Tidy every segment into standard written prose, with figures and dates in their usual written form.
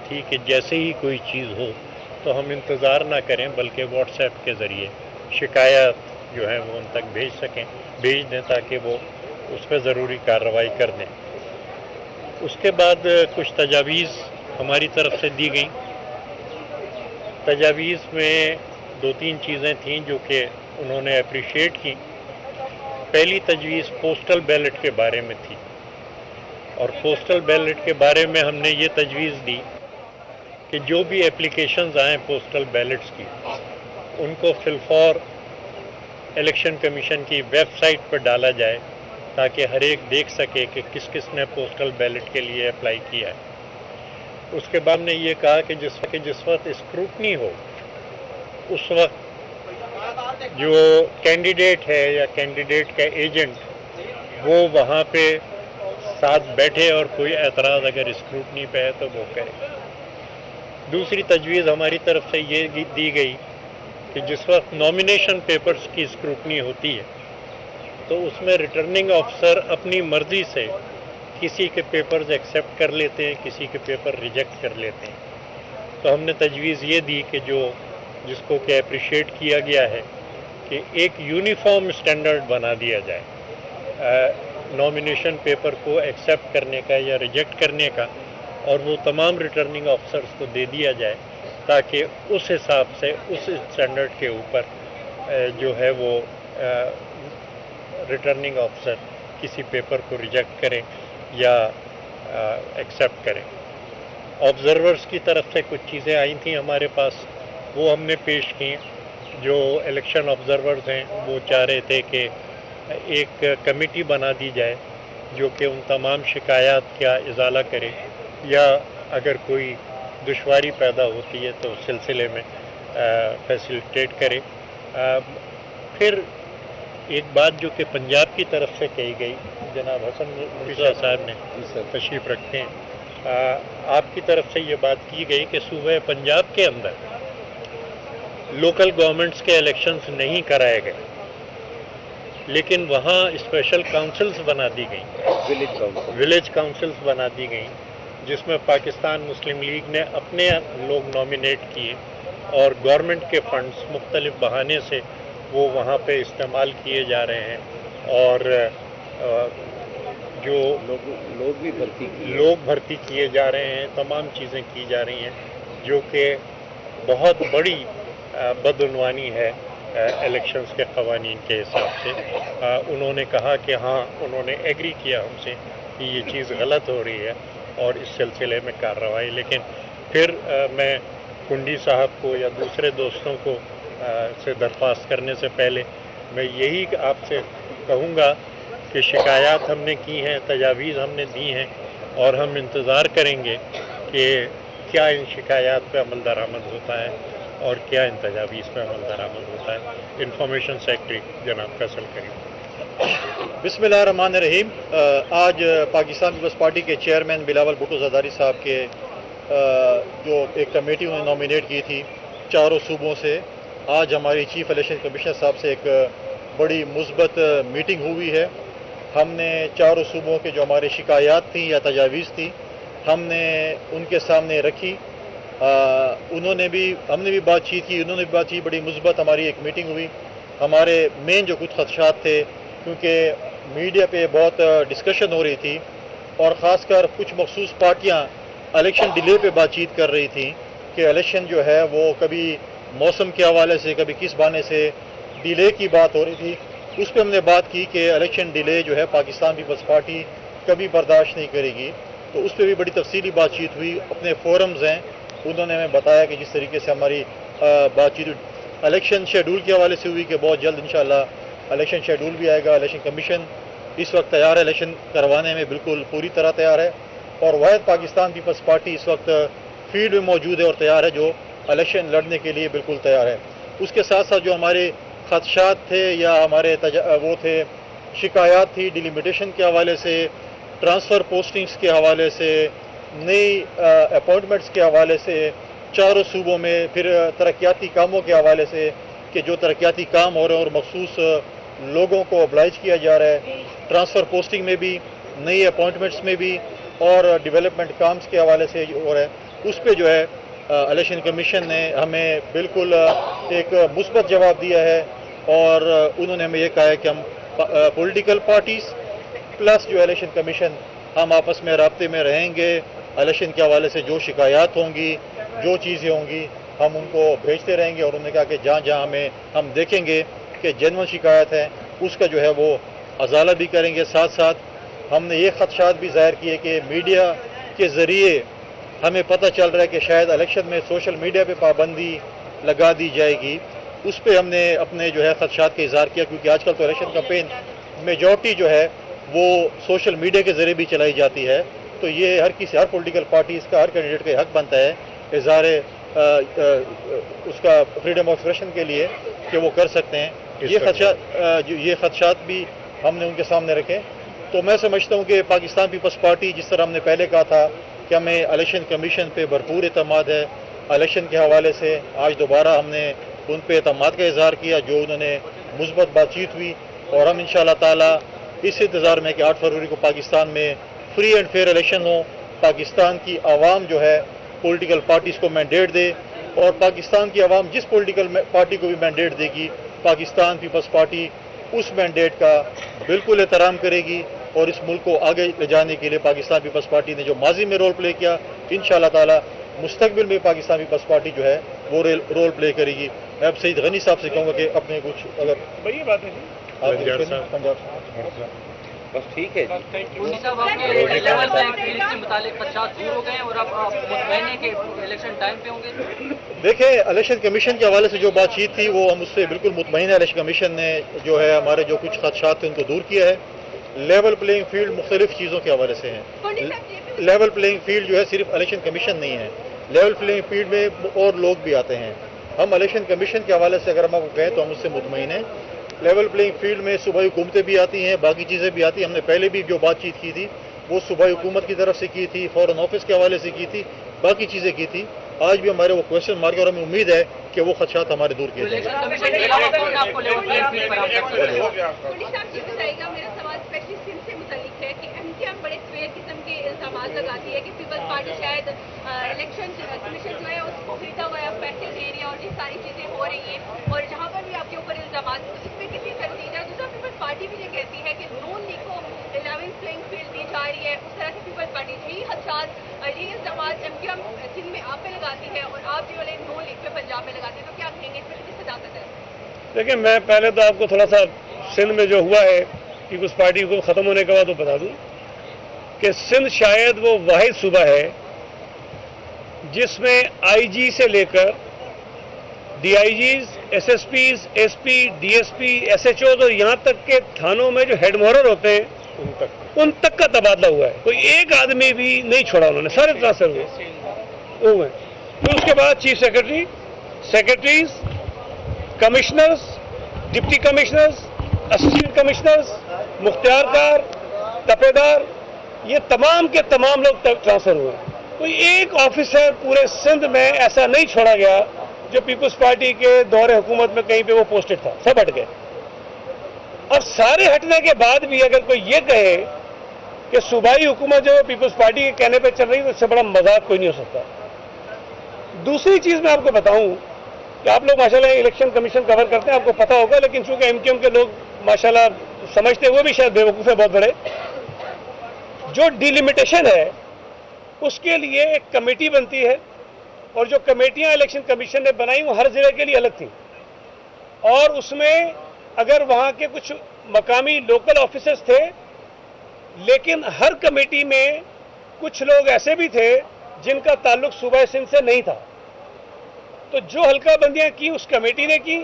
تھی کہ جیسے ہی کوئی چیز ہو تو ہم انتظار نہ کریں بلکہ واٹس ایپ کے ذریعے شکایات جو ہیں وہ ان تک بھیج دیں تاکہ وہ اس پہ ضروری کارروائی کر دیں۔ اس کے بعد کچھ تجاویز ہماری طرف سے دی گئیں۔ تجاویز میں 2-3 چیزیں تھیں جو کہ انہوں نے اپریشیٹ کی۔ پہلی تجویز پوسٹل بیلٹ کے بارے میں تھی، اور پوسٹل بیلٹ کے بارے میں ہم نے یہ تجویز دی کہ جو بھی اپلیکیشنز آئیں پوسٹل بیلٹس کی ان کو فی الفور الیکشن کمیشن کی ویب سائٹ پر ڈالا جائے تاکہ ہر ایک دیکھ سکے کہ کس کس نے پوسٹل بیلٹ کے لیے اپلائی کیا ہے۔ اس کے بعد نے یہ کہا کہ جس وقت اسکروٹنی ہو اس وقت جو کینڈیڈیٹ ہے یا کینڈیڈیٹ کا ایجنٹ وہ وہاں پہ ساتھ بیٹھے اور کوئی اعتراض اگر اسکروٹنی پہ ہے تو وہ کرے۔ دوسری تجویز ہماری طرف سے یہ دی گئی کہ جس وقت نامینیشن پیپرز کی اسکروٹنی ہوتی ہے تو اس میں ریٹرننگ آفیسر اپنی مرضی سے کسی کے پیپرز ایکسیپٹ کر لیتے ہیں، کسی کے پیپر ریجیکٹ کر لیتے ہیں۔ تو ہم نے تجویز یہ دی کہ جس کو کہ اپریشیٹ کیا گیا ہے کہ ایک یونیفارم اسٹینڈرڈ بنا دیا جائے نامینیشن پیپر کو ایکسیپٹ کرنے کا یا ریجیکٹ کرنے کا، اور وہ تمام ریٹرننگ آفیسرز کو دے دیا جائے تاکہ اس حساب سے اس اسٹینڈرڈ کے اوپر جو ہے وہ ریٹرننگ آفیسر کسی پیپر کو ریجیکٹ کریں یا ایکسیپٹ کریں۔ آبزرورز کی طرف سے کچھ چیزیں آئی تھیں ہمارے پاس، وہ ہم نے پیش کی۔ جو الیکشن آبزرورز ہیں وہ چاہ رہے تھے کہ ایک کمیٹی بنا دی جائے جو کہ ان تمام شکایات کا ازالہ کرے، یا اگر کوئی دشواری پیدا ہوتی ہے تو اس سلسلے میں فیسیلیٹیٹ کرے۔ پھر ایک بات جو کہ پنجاب کی طرف سے کہی گئی، جناب حسن مرزا صاحب نے تشریف رکھتے ہیں، آپ کی طرف سے یہ بات کی گئی کہ صوبہ پنجاب کے اندر لوکل گورنمنٹس کے الیکشنز نہیں کرائے گئے، لیکن وہاں اسپیشل کاؤنسلز بنا دی گئیں، ولیج کاؤنسلز بنا دی گئیں، جس میں پاکستان مسلم لیگ نے اپنے لوگ نامینیٹ کیے اور گورنمنٹ کے فنڈز مختلف بہانے سے وہ وہاں پہ استعمال کیے جا رہے ہیں، اور جو لوگ بھرتی کیے جا رہے ہیں، تمام چیزیں کی جا رہی ہیں جو کہ بہت بڑی بدعنوانی ہے الیکشنز کے قوانین کے حساب سے۔ انہوں نے کہا کہ ہاں، انہوں نے ایگری کیا ہم سے کہ یہ چیز غلط ہو رہی ہے اور اس سلسلے میں کارروائی، لیکن پھر میں کنڈی صاحب کو یا دوسرے دوستوں کو سے درخواست کرنے سے پہلے میں یہی آپ سے کہوں گا کہ شکایات ہم نے کی ہیں، تجاویز ہم نے دی ہیں، اور ہم انتظار کریں گے کہ کیا ان شکایات پہ عمل درآمد ہوتا ہے اور کیا ان تجاویز پہ عمل درآمد ہوتا ہے۔ انفارمیشن سیکرٹری جناب فیصل کریم۔ بسم اللہ الرحمن الرحیم۔ آج پاکستان پیپلز پارٹی کے چیئرمین بلاول بھٹو زرداری صاحب کے جو ایک کمیٹی انہوں نے نامینیٹ کی تھی چاروں صوبوں سے، آج ہماری چیف الیکشن کمشنر صاحب سے ایک بڑی مثبت میٹنگ ہوئی ہے۔ ہم نے چاروں صوبوں کے جو ہماری شکایات تھیں یا تجاویز تھیں ہم نے ان کے سامنے رکھی، ہم نے بھی بات چیت کی، انہوں نے بھی بات کی، بڑی مثبت ہماری ایک میٹنگ ہوئی۔ ہمارے مین جو کچھ خدشات تھے، کیونکہ میڈیا پہ بہت ڈسکشن ہو رہی تھی اور خاص کر کچھ مخصوص پارٹیاں الیکشن ڈیلے پہ بات چیت کر رہی تھیں کہ الیکشن جو ہے وہ کبھی موسم کے حوالے سے کبھی کس بہانے سے ڈیلے کی بات ہو رہی تھی۔ اس پہ ہم نے بات کی کہ الیکشن ڈیلے جو ہے پاکستان پیپلز پارٹی کبھی برداشت نہیں کرے گی، تو اس پہ بھی بڑی تفصیلی بات چیت ہوئی۔ اپنے فورمز ہیں، انہوں نے ہمیں بتایا کہ جس طریقے سے ہماری بات چیت الیکشن شیڈول کے حوالے سے ہوئی کہ بہت جلد انشاءاللہ الیکشن شیڈول بھی آئے گا۔ الیکشن کمیشن اس وقت تیار ہے، الیکشن کروانے میں بالکل پوری طرح تیار ہے، اور واحد پاکستان پیپلز پارٹی اس وقت فیلڈ میں موجود ہے اور تیار ہے، جو الیکشن لڑنے کے لیے بالکل تیار ہے۔ اس کے ساتھ ساتھ جو ہمارے خدشات تھے یا ہمارے وہ تھے شکایات تھی ڈیلیمیٹیشن کے حوالے سے، ٹرانسفر پوسٹنگز کے حوالے سے، نئی اپوائنٹمنٹس کے حوالے سے چاروں صوبوں میں، پھر ترقیاتی کاموں کے حوالے سے کہ جو ترقیاتی کام ہو رہے ہیں اور مخصوص لوگوں کو ابلائج کیا جا رہا ہے، ٹرانسفر پوسٹنگ میں بھی، نئی اپوائنٹمنٹس میں بھی، اور ڈیولپمنٹ کامز کے حوالے سے ہو رہا ہے۔ اس پہ جو ہے الیکشن کمیشن نے ہمیں بالکل ایک مثبت جواب دیا ہے، اور انہوں نے ہمیں یہ کہا ہے کہ ہم پولیٹیکل پارٹیز پلس جو الیکشن کمیشن ہم آپس میں رابطے میں رہیں گے. الیکشن کے حوالے سے جو شکایات ہوں گی، جو چیزیں ہوں گی، ہم ان کو بھیجتے رہیں گے، اور انہوں نے کہا کہ جہاں جہاں ہم دیکھیں گے کہ جنون شکایت ہے اس کا جو ہے وہ ازالہ بھی کریں گے. ساتھ ساتھ ہم نے یہ خدشات بھی ظاہر کیے کہ میڈیا کے ذریعے ہمیں پتہ چل رہا ہے کہ شاید الیکشن میں سوشل میڈیا پہ پابندی لگا دی جائے گی. اس پہ ہم نے اپنے جو ہے خدشات کا اظہار کیا، کیونکہ آج کل تو الیکشن کمپین میجورٹی جو ہے وہ سوشل میڈیا کے ذریعے بھی چلائی جاتی ہے. تو یہ ہر پولیٹیکل پارٹی اس کا، ہر کینڈیڈیٹ کا حق بنتا ہے اظہار اس کا فریڈم آف ایکسپریشن کے لیے کہ وہ کر سکتے ہیں. یہ خدشات بھی ہم نے ان کے سامنے رکھے. تو میں سمجھتا ہوں کہ پاکستان پیپلز پارٹی، جس طرح ہم نے پہلے کہا تھا کہ ہمیں الیکشن کمیشن پہ بھرپور اعتماد ہے، الیکشن کے حوالے سے آج دوبارہ ہم نے ان پہ اعتماد کا اظہار کیا، جو انہوں نے مثبت بات چیت ہوئی. اور ہم انشاءاللہ تعالی اس انتظار میں کہ 8 فروری کو پاکستان میں فری اینڈ فیئر الیکشن ہو، پاکستان کی عوام جو ہے پولیٹیکل پارٹیز کو مینڈیٹ دے، اور پاکستان کی عوام جس پولیٹیکل پارٹی کو بھی مینڈیٹ دے گی، پاکستان پیپلز پارٹی اس مینڈیٹ کا بالکل احترام کرے گی. اور اس ملک کو آگے لے جانے کے لیے پاکستان پیپلز پارٹی نے جو ماضی میں رول پلے کیا، انشاءاللہ تعالی مستقبل میں پاکستان پیپلز پارٹی جو ہے وہ رول پلے کرے گی. میں اب سعید غنی صاحب سے کہوں گا کہ اپنے کچھ اگر پنجاب بس ٹھیک ہے جی صاحب، آپ کے لیول فیلڈ سے متعلق خدشات دور ہو گئے اور اب آپ مطمئن ہیں کہ الیکشن ٹائم پہ ہوں گے؟ دیکھیں، الیکشن کمیشن کے حوالے سے جو بات چیت تھی وہ ہم اس سے بالکل مطمئن ہے. الیکشن کمیشن نے جو ہے ہمارے جو کچھ خدشات تھے ان کو دور کیا ہے. لیول پلینگ فیلڈ مختلف چیزوں کے حوالے سے ہیں. لیول پلینگ فیلڈ جو ہے صرف الیکشن کمیشن نہیں ہے، لیول پلینگ فیلڈ میں اور لوگ بھی آتے ہیں. ہم الیکشن کمیشن کے حوالے سے اگر ہم آپ کو کہیں تو ہم اس سے مطمئن ہیں. لیول پلینگ فیلڈ میں صوبائی حکومتیں بھی آتی ہیں، باقی چیزیں بھی آتی ہیں. ہم نے پہلے بھی جو بات چیت کی تھی وہ صوبائی حکومت کی طرف سے کی تھی، فورن آفس کے حوالے سے کی تھی، باقی چیزیں کی تھی. آج بھی ہمارے وہ کوشچن مارک، اور ہمیں امید ہے کہ وہ خدشات ہمارے دور کیے جائیں الزامات لگاتی ہے کہ پیپلز پارٹی شاید الیکشن کمیشن جو ہے اس کو خریدا ہوا ہے، پیسے دے رہی ہے اور یہ ساری چیزیں ہو رہی ہیں. اور جہاں پر بھی آپ کے اوپر الزامات اس میں کسی تنظیم ہے. دوسرا پیپلز پارٹی بھی یہ کہتی ہے کہ نون لیگ کو 11 پلینگ فیلڈ دی جا رہی ہے. اس طرح سے پیپلز پارٹی یہی خدشات، یہی الزامات ایم کیو ایم سندھ میں آپ پہ لگاتی ہے اور آپ جو والے نون لیگ پہ پنجاب میں لگاتے ہیں. تو کیا کہیں گے اس میں کتنی صداقت ہے؟ دیکھیں، میں پہلے تو آپ کو تھوڑا سا سندھ میں جو ہوا ہے پیپلز پارٹی کو ختم ہونے کے بعد وہ بتا دوں کہ سندھ شاید وہ واحد صوبہ ہے جس میں آئی جی سے لے کر D I Gs, S S Ps, S P, D S P, S H Os اور یہاں تک کہ تھانوں میں جو ہیڈ مہرر ہوتے ہیں ان تک کا تبادلہ ہوا ہے. کوئی ایک آدمی بھی نہیں چھوڑا انہوں نے، سارے ٹرانسفر ہوئے. پھر اس کے بعد chief secretary, secretaries, commissioners, deputy commissioners, assistant commissioners, مختار کار، تپیدار، یہ تمام کے تمام لوگ ٹرانسفر ہوئے. کوئی ایک آفیسر پورے سندھ میں ایسا نہیں چھوڑا گیا جو پیپلز پارٹی کے دور حکومت میں کہیں پہ وہ پوسٹڈ تھا. سب ہٹ گئے. اور سارے ہٹنے کے بعد بھی اگر کوئی یہ کہے کہ صوبائی حکومت جو ہے پیپلز پارٹی کے کہنے پہ چل رہی ہے تو اس سے بڑا مذاق کوئی نہیں ہو سکتا. دوسری چیز میں آپ کو بتاؤں کہ آپ لوگ ماشاءاللہ الیکشن کمیشن کور کرتے ہیں، آپ کو پتہ ہوگا، لیکن چونکہ ایم کیو ایم کے لوگ ماشاءاللہ سمجھتے ہوئے بھی شاید بیوقوف ہیں بہت بڑے. جو ڈیلیمیٹیشن ہے اس کے لیے ایک کمیٹی بنتی ہے، اور جو کمیٹیاں الیکشن کمیشن نے بنائی وہ ہر ضلع کے لیے الگ تھیں. اور اس میں اگر وہاں کے کچھ مقامی لوکل آفیسرز تھے، لیکن ہر کمیٹی میں کچھ لوگ ایسے بھی تھے جن کا تعلق صوبہ سندھ سے نہیں تھا. تو جو حلقہ بندیاں کی اس کمیٹی نے کی.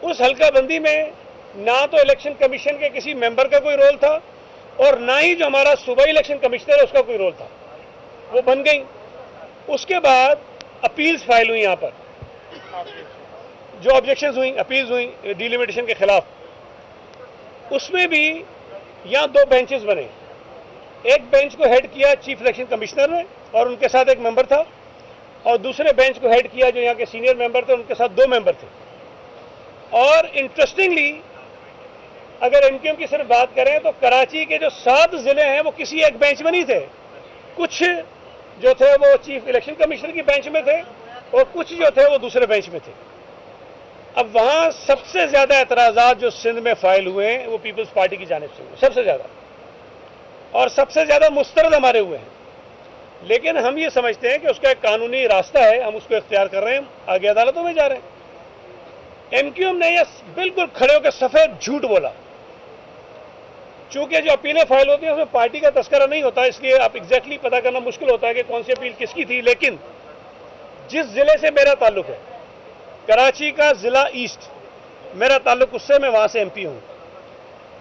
اس حلقہ بندی میں نہ تو الیکشن کمیشن کے کسی ممبر کا کوئی رول تھا اور نہ ہی جو ہمارا صوبائی الیکشن کمشنر ہے اس کا کوئی رول تھا. وہ بن گئی. اس کے بعد اپیلز فائل ہوئی، یہاں پر جو آبجیکشنز ہوئیں، اپیلز ہوئیں ڈیلیمیٹیشن کے خلاف. اس میں بھی یہاں 2 بینچز بنے. ایک بینچ کو ہیڈ کیا چیف الیکشن کمشنر نے اور ان کے ساتھ ایک ممبر تھا، اور دوسرے بینچ کو ہیڈ کیا جو یہاں کے سینئر ممبر تھے، ان کے ساتھ 2 ممبر تھے. اور انٹرسٹنگلی اگر ایم کیو ایم کی صرف بات کریں تو کراچی کے جو 7 ضلع ہیں وہ کسی ایک بینچ میں نہیں تھے. کچھ जो थे वो चीफ इलेक्शन कमिश्नर की बेंच में थे और कुछ जो थे वो दूसरे बेंच में थे। अब वहां सबसे ज्यादा एतराजात जो सिंध में फाइल हुए हैं वो पीपल्स पार्टी की जानिब से हुए, सबसे ज्यादा, और सबसे ज्यादा मुस्तरद हमारे हुए हैं। लेकिन हम ये समझते हैं कि उसका एक कानूनी रास्ता है, हम उसको इख्तियार कर रहे हैं, आगे अदालतों में जा रहे हैं। एमक्यूएम ने यह बिल्कुल खड़े होकर सफेद झूठ बोला। चूंकि जो अपीलें फाइल होती हैं उसमें पार्टी का तस्करा नहीं होता, इसलिए आप एग्जैक्टली पता करना मुश्किल होता है कि कौन सी अपील किसकी थी। लेकिन जिस जिले से मेरा ताल्लुक है, कराची का जिला ईस्ट, मेरा ताल्लुक उससे, मैं वहां से एमपी हूं,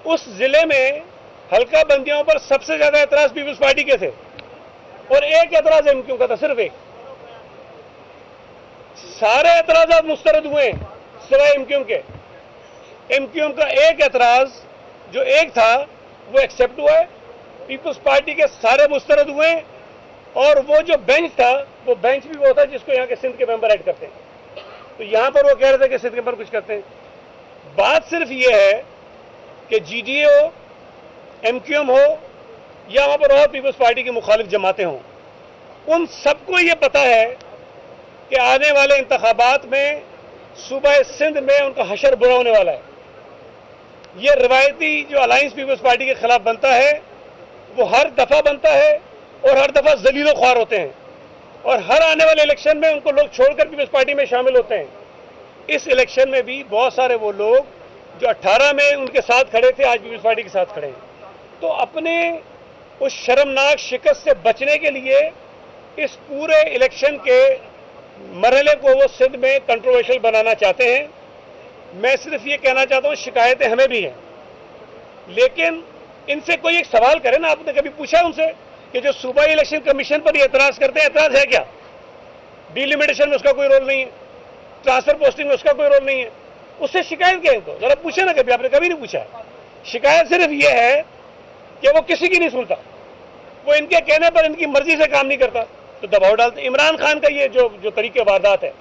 उस जिले में हल्का बंदियों पर सबसे ज्यादा एतराज पीपल्स पार्टी के थे और एक एतराज एमक्यू का था, सिर्फ एक। सारे एतराजात मुस्तरद हुए सिवाय एमक्यूएम के। एमक्यूएम का एक एतराज जो एक था वो एक्सेप्ट हुआ है, पीपल्स पार्टी के सारे मुस्तरद हुए, और वो जो बेंच था वो बेंच भी वो था जिसको यहाँ के सिंध के मेंबर ऐड करते हैं। तो यहां पर वो कह रहे थे कि सिंध के मेंबर कुछ करते हैं। बात सिर्फ ये है कि जीडीए हो, एमक्यूएम हो या वहां पर और पीपल्स पार्टी की मुखालिफ जमातें हों, उन सबको ये पता है कि आने वाले इंतखाबात में सूबा सिंध में उनका हशर बुरा होने वाला है। ये रिवायती जो अलायंस पीपल्स पार्टी के खिलाफ बनता है वो हर दफा बनता है और हर दफा जलीलो ख्वार होते हैं, और हर आने वाले इलेक्शन में उनको लोग छोड़कर पीपल्स पार्टी में शामिल होते हैं। इस इलेक्शन में भी बहुत सारे वो लोग जो 18 में उनके साथ खड़े थे आज पीपल्स पार्टी के साथ खड़े हैं। तो अपने उस शर्मनाक शिकस्त से बचने के लिए इस पूरे इलेक्शन के मरहले को वो सिंध में कंट्रोवर्शियल बनाना चाहते हैं। मैं सिर्फ ये कहना चाहता हूं, शिकायतें हमें भी हैं, लेकिन इनसे कोई एक सवाल करे ना। आपने कभी पूछा उनसे कि जो सूबाई इलेक्शन कमीशन पर ये एतराज करते हैं, एतराज है क्या? डिलिमिटेशन में उसका कोई रोल नहीं है, ट्रांसफर पोस्टिंग में उसका कोई रोल नहीं है, उससे शिकायत क्या है? इनको जरा पूछे ना, कभी आपने कभी नहीं पूछा। शिकायत सिर्फ ये है कि वो किसी की नहीं सुनता, वो इनके कहने पर इनकी मर्जी से काम नहीं करता तो दबाव डालते। इमरान खान का ये जो तरीके वारदात है,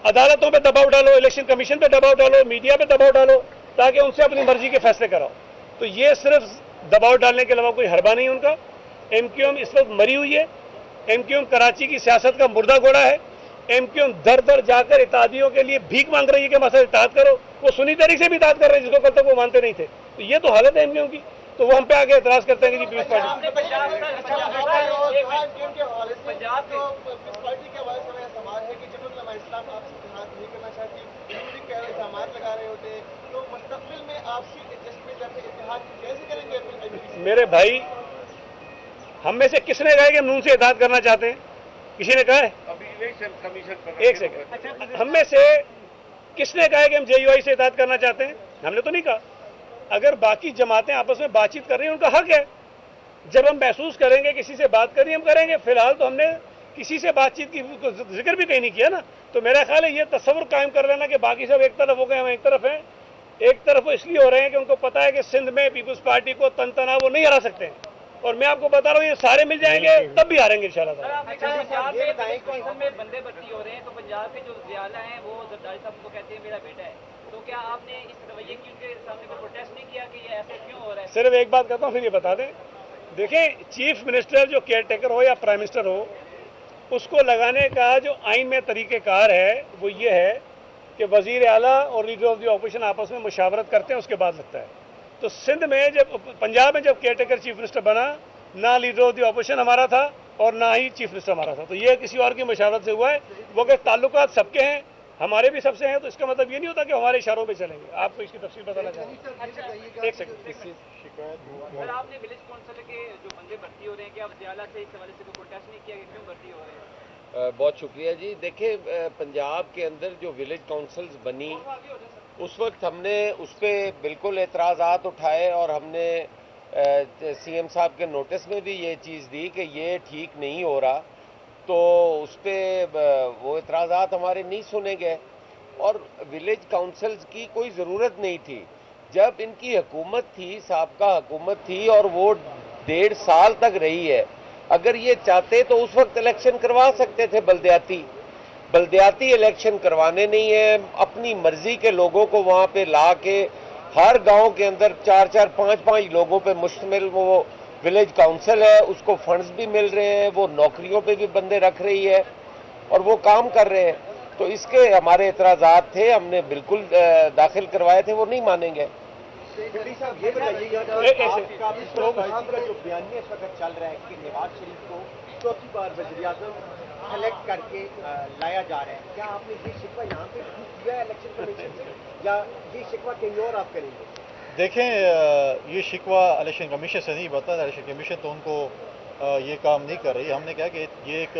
अदालतों पे दबाव डालो, इलेक्शन कमीशन पे दबाव डालो, मीडिया पे दबाव डालो ताकि उनसे अपनी मर्जी के फैसले कराओ। तो ये सिर्फ दबाव डालने के अलावा कोई हरबा नहीं उनका। एमक्यूएम इस वक्त मरी हुई है। एमक्यूएम कराची की सियासत का मुर्दा घोड़ा है। एमक्यूएम दर दर जाकर इत्तेहादियों के लिए भीख मांग रही है कि मसला इत्तेहाद करो। वो सुनी तरीके से भी इत्तेहाद कर रहे हैं जिसको कल तक वो मानते नहीं थे। तो ये तो हालत है एमक्यूएम की। तो वो हम पे आगे एतराज करते हैं कि पीपल्स पार्टी मेरे भाई, हम में से किसने कहा कि हम नून से इत्तेहाद करना चाहते हैं? किसी ने कहा है? एक सेकंड, हम में से किसने कहा कि हम जेयूआई से इत्तेहाद करना चाहते हैं? हमने तो नहीं कहा। अगर बाकी जमातें आपस में बातचीत कर रही हैं, उनका हक है। जब हम महसूस करेंगे किसी से बात करनी, हम करेंगे। फिलहाल तो हमने किसी से बातचीत की जिक्र भी कहीं नहीं किया ना। तो मेरा ख्याल है ये तस्वुर कायम कर लेना कि बाकी सब एक तरफ हो गए, हम एक तरफ हैं। एक तरफ वो इसलिए हो रहे हैं कि उनको पता है कि सिंध में पीपल्स पार्टी को तन तना वो नहीं हरा सकते हैं। और मैं आपको बता रहा हूँ, ये सारे मिल जाएंगे तब भी हारेंगे इंशाल्लाह। पंजाब में बंदे भर्ती हो रहे हैं, तो पंजाब के जो ज़ियाला हैं वो जरदारी साहब को कहते हैं मेरा बेटा है। तो क्या आपने इस रवैये की उनके सामने कोई प्रोटेस्ट नहीं किया कि ये ऐसे क्यों हो रहा है? सिर्फ एक बात कहता हूँ, फिर ये बता दें। देखें, चीफ मिनिस्टर जो केयर टेकर हो या प्राइम मिनिस्टर हो, उसको लगाने का जो आइन में तरीक़ेकार है वो ये है कि वज़ीर आला और लीडर ऑफ द ऑपोजिशन आपस में मुशावरत करते हैं, उसके बाद लगता है। तो सिंध में जब, पंजाब में जब केयर टेकर चीफ मिनिस्टर बना, ना लीडर ऑफ द ऑपोजिशन हमारा था और ना ही चीफ मिनिस्टर हमारा था। तो ये किसी और की मुशावरत से हुआ है। वो अगर ताल्लुकात सबके हैं, हमारे भी सबसे हैं, तो इसका मतलब ये नहीं होता कि हमारे इशारों पे चलेंगे। आपको इसकी तफसील बताना चाहूँगा। एक सेकंड। सर, आपने विलेज काउंसिल के जो बंदे भर्ती हो रहे हैं, कि आप ज़ियाला से इस हवाले से कोई प्रोटेस्ट नहीं किया कि क्यों भर्ती हो रहे हैं? बहुत शुक्रिया जी। देखिए, पंजाब के अंदर जो विलेज काउंसिल्स बनी, उस वक्त हमने उस पर बिल्कुल एतराज़ात उठाए और हमने सीएम साहब के नोटिस में भी ये चीज़ दी कि ये ठीक नहीं हो रहा। तो उस पर वो एतराज़ात हमारे नहीं सुने गए और विलेज काउंसिल्स की कोई ज़रूरत नहीं थी। जब इनकी हुकूमत थी, साबका हुकूमत थी, और वो 1.5 साल तक रही है, अगर ये चाहते तो उस वक्त इलेक्शन करवा सकते थे। बल्दियाती इलेक्शन करवाने नहीं है, अपनी मर्जी के लोगों को वहाँ पे ला के हर गांव के अंदर 4-4, 5-5 लोगों पे मुश्तमिल वो विलेज काउंसिल है उसको फंड्स भी मिल रहे हैं, वो नौकरियों पे भी बंदे रख रही है और वो काम कर रहे हैं। तो इसके हमारे एतराज़ात थे, हमने बिल्कुल दाखिल करवाए थे, वो नहीं मानेंगे। साहब ये बताइएगा आपका जो बयानिया इस वक्त चल रहा है कि नवाज शरीफ को चौथी बार वज़ीर-ए-आज़म सेलेक्ट करके लाया जा रहा है, क्या आपने ये शिकवा यहाँ पे किया है इलेक्शन कमीशन से या ये शिकवा कहीं और आप करेंगे? देखें, ये शिकवा इलेक्शन कमीशन से नहीं बनता, इलेक्शन कमीशन तो उनको ये काम नहीं कर रही। हमने कहा कि ये एक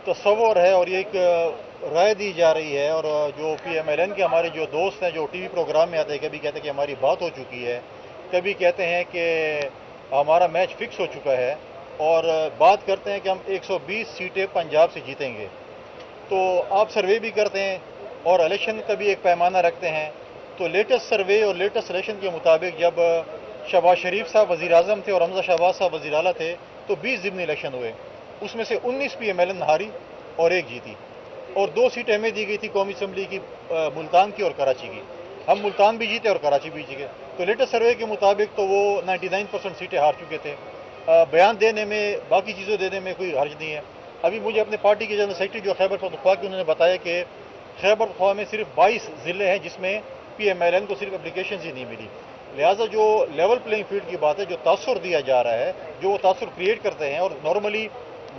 तस्वर है और ये एक राय दी जा रही है, और जो PMLN के हमारे जो दोस्त हैं जो टीवी प्रोग्राम में आते हैं, कभी कहते हैं कि हमारी बात हो चुकी है, कभी कहते हैं कि हमारा मैच फिक्स हो चुका है, और बात करते हैं कि हम 120 सीटें पंजाब से जीतेंगे। तो आप सर्वे भी करते हैं और इलेक्शन का भी एक पैमाना रखते हैं। तो लेटेस्ट सर्वे और लेटेस्ट इलेक्शन के मुताबिक जब शहबाज शरीफ साहब वज़ीर आज़म थे और हमजा शहबाज साहब वज़ीर आला थे तो 20 ज़िमनी इलेक्शन हुए, उसमें से 19 PMLN हारी और 1 जीती, और 2 सीटें हमें दी गई थी कौमी असम्बली की, मुल्तान की और कराची की। हम मुल्तान भी जीते और कराची भी जीते। तो लेटेस्ट सर्वे के मुताबिक तो वो 99% सीटें हार चुके थे। बयान देने में, बाकी चीज़ें देने में कोई हर्ज नहीं है। अभी मुझे अपने पार्टी के जनरल सेक्रेटरी जो खैबर पख्तूनख्वा के, उन्होंने बताया कि खैबर पख्तूनख्वा में सिर्फ 22 ज़िले हैं जिसमें PMLN को सिर्फ एप्लीकेशन ही नहीं मिली। लिहाजा जो लेवल प्लेइंग फील्ड की बात है, जो तासुर दिया जा रहा है, जो वो तासुर क्रिएट करते हैं, और नॉर्मली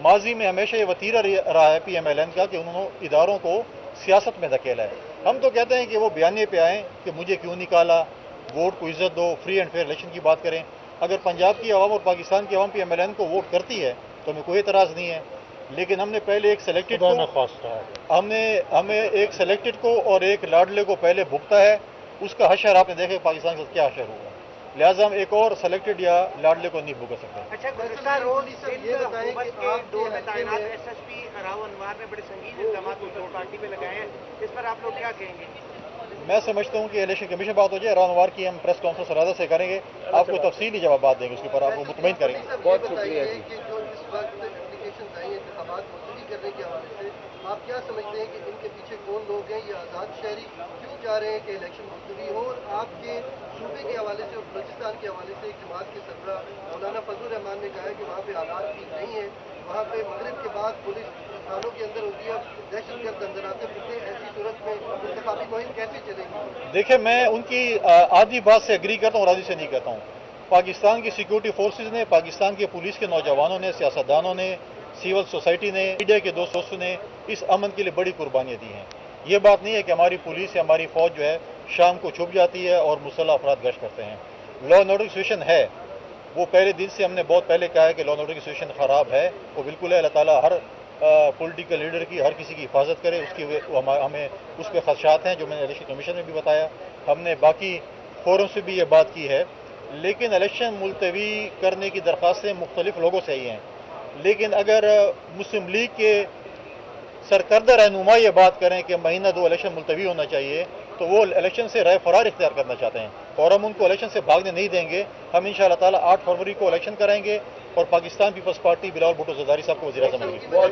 माजी में हमेशा ये वतीरा रहा है PMLN का कि उन्होंने इदारों को सियासत में धकेला है। हम तो कहते हैं कि वो बयाने पे आएँ कि मुझे क्यों निकाला, वोट को इज्जत दो, फ्री एंड फेयर इलेक्शन की बात करें। अगर पंजाब की आवाम और पाकिस्तान की आवाम PMLN को वोट करती है तो हमें कोई एतराज़ नहीं है, लेकिन हमने पहले एक सेलेक्टेड को, हमें एक सेलेक्टेड को और एक लाडले को पहले भुगता है, उसका हशर आपने देखे पाकिस्तान के साथ क्या हशर होगा। लिहाजा हम एक और सेलेक्टेड या लाडले को नहीं भुगत सकते। अच्छा, गुज़श्ता रोज हुकूमत के दौर में तैनात SSP राव अनवार ने बड़े संगीन इल्ज़ामात पार्टी पे लगाए हैं, इस पर आप लोग क्या कहेंगे? मैं समझता हूँ कि इलेक्शन कमीशन बात हो जाए, राव अनवार की हम प्रेस कॉन्फ्रेंस राजा से करेंगे, आपको तफसीली जवाब देंगे, उसके ऊपर आपको मुतमईन करेंगे। बहुत शुक्रिया जी। जो इस वक्त एप्लीकेशन आई है इंतखाबात मुलतवी करने के हवाले से, आप क्या समझते हैं कि इनके पीछे कौन लोग हैं? ये आज़ाद शहरी क्यों चाह रहे हैं कि इलेक्शन मुलतवी हो? और आपके सूबे के हवाले से और बलूचिस्तान के हवाले से एक जमात के सरबराह मौलाना फजल रहमान ने कहा है कि वहाँ पे हालात ठीक नहीं है, वहाँ पे मगरिब के बाद पुलिस थानों के अंदर होती है, दहशतगर्द अंदर आते फिरते, ऐसी सूरत में इंतखाबी मुहिम कैसे चलेगी? देखिए, मैं उनकी आधी बात से एग्री करता हूँ और आधी से नहीं करता हूँ। पाकिस्तान की सिक्योरिटी फोर्सेज ने, पाकिस्तान के पुलिस के नौजवानों ने, सियासतदानों ने, सिविल सोसाइटी ने, मीडिया के दोस्तों ने इस अमन के लिए बड़ी कुर्बानियाँ दी हैं। ये बात नहीं है कि हमारी पुलिस या हमारी फौज जो है शाम को छुप जाती है और मुसल्लह अफराद गश्त करते हैं। लॉ एंड ऑर्डर की सिचुएशन है, वो पहले दिन से हमने बहुत पहले कहा है कि लॉ एंड ऑर्डर की सिचुएशन ख़राब है, वो बिल्कुल है। अल्लाह ताला हर पॉलिटिकल लीडर की, हर किसी की हिफाजत करे, उसकी हमें उस पर खदशात हैं, जो मैंने इलेक्शन कमीशन में भी बताया। हमने बाकी फोरम से भी ये बात की है, लेकिन इलेक्शन मुलतवी करने की दरख्वास्तें मुख्तलिफ लोगों से आई हैं। लेकिन अगर मुस्लिम लीग के सरकर्दा रहनुमा ये बात करें कि महीना 2 इलेक्शन मुलतवी होना चाहिए, तो वो इलेक्शन से राय फरार इख्तियार करना चाहते हैं, और हम उनको इलेक्शन से भागने नहीं देंगे। हम इंशाअल्लाह ताला 8 फरवरी को इलेक्शन कराएंगे और पाकिस्तान पीपल्स पार्टी बिलावल भुट्टो ज़रदारी साहब को वज़ीर-ए-आज़म बनाएंगे।